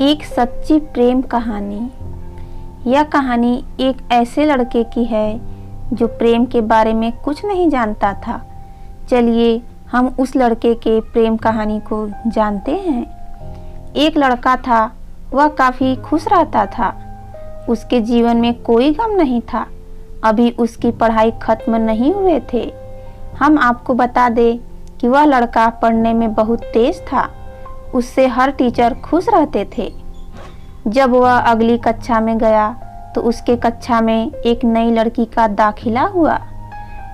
एक सच्ची प्रेम कहानी। यह कहानी एक ऐसे लड़के की है जो प्रेम के बारे में कुछ नहीं जानता था। चलिए हम उस लड़के के प्रेम कहानी को जानते हैं। एक लड़का था, वह काफ़ी खुश रहता था। उसके जीवन में कोई गम नहीं था। अभी उसकी पढ़ाई खत्म नहीं हुए थे। हम आपको बता दें कि वह लड़का पढ़ने में बहुत तेज था। उससे हर टीचर खुश रहते थे। जब वह अगली कक्षा में गया तो उसके कक्षा में एक नई लड़की का दाखिला हुआ।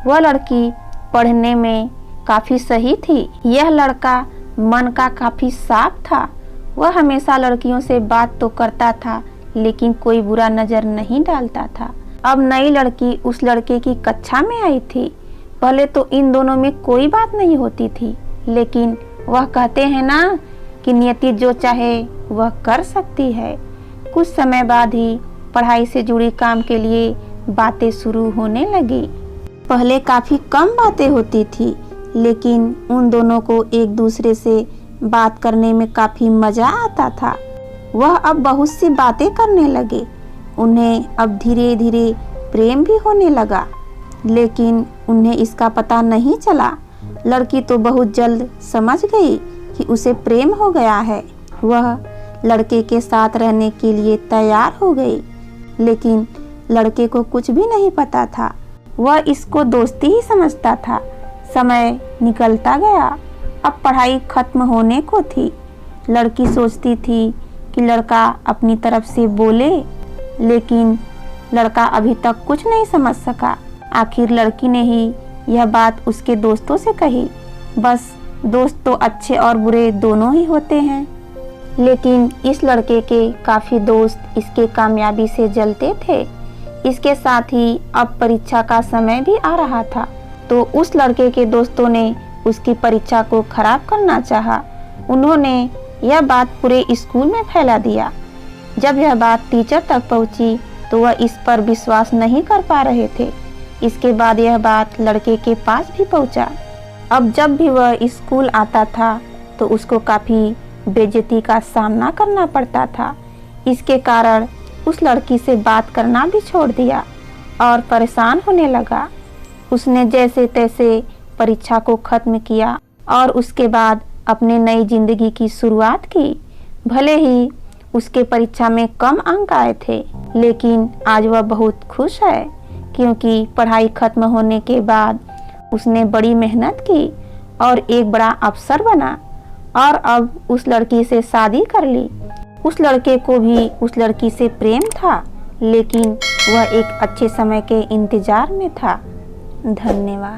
वह लड़की पढ़ने में काफ़ी सही थी। यह लड़का मन का काफ़ी साफ था। वह हमेशा लड़कियों से बात तो करता था, लेकिन कोई बुरा नज़र नहीं डालता था। अब नई लड़की उस लड़के की कक्षा में आई थी। पहले तो इन दोनों में कोई बात नहीं होती थी, लेकिन वह कहते हैं ना कि नियति जो चाहे वह कर सकती है। कुछ समय बाद ही पढ़ाई से जुड़ी काम के लिए बातें शुरू होने लगी। पहले काफ़ी कम बातें होती थी, लेकिन उन दोनों को एक दूसरे से बात करने में काफ़ी मज़ा आता था। वह अब बहुत सी बातें करने लगे। उन्हें अब धीरे धीरे प्रेम भी होने लगा, लेकिन उन्हें इसका पता नहीं चला। लड़की तो बहुत जल्द समझ गई कि उसे प्रेम हो गया है। वह लड़के के साथ रहने के लिए तैयार हो गई, लेकिन लड़के को कुछ भी नहीं पता था। वह इसको दोस्ती ही समझता था। समय निकलता गया। अब पढ़ाई खत्म होने को थी। लड़की सोचती थी कि लड़का अपनी तरफ से बोले, लेकिन लड़का अभी तक कुछ नहीं समझ सका। आखिर लड़की ने ही यह बात उसके दोस्तों से कही। बस दोस्त तो अच्छे और बुरे दोनों ही होते हैं। लेकिन इस लड़के के काफ़ी दोस्त इसके कामयाबी से जलते थे। इसके साथ ही अब परीक्षा का समय भी आ रहा था, तो उस लड़के के दोस्तों ने उसकी परीक्षा को खराब करना चाहा। उन्होंने यह बात पूरे स्कूल में फैला दिया। जब यह बात टीचर तक पहुंची तो वह इस पर विश्वास नहीं कर पा रहे थे। इसके बाद यह बात लड़के के पास भी पहुंचा। अब जब भी वह स्कूल आता था तो उसको काफ़ी बेइज्जती का सामना करना पड़ता था। इसके कारण उस लड़की से बात करना भी छोड़ दिया और परेशान होने लगा। उसने जैसे तैसे परीक्षा को ख़त्म किया और उसके बाद अपने नई ज़िंदगी की शुरुआत की। भले ही उसके परीक्षा में कम अंक आए थे, लेकिन आज वह बहुत खुश है, क्योंकि पढ़ाई खत्म होने के बाद उसने बड़ी मेहनत की और एक बड़ा अफसर बना और अब उस लड़की से शादी कर ली। उस लड़के को भी उस लड़की से प्रेम था, लेकिन वह एक अच्छे समय के इंतजार में था। धन्यवाद।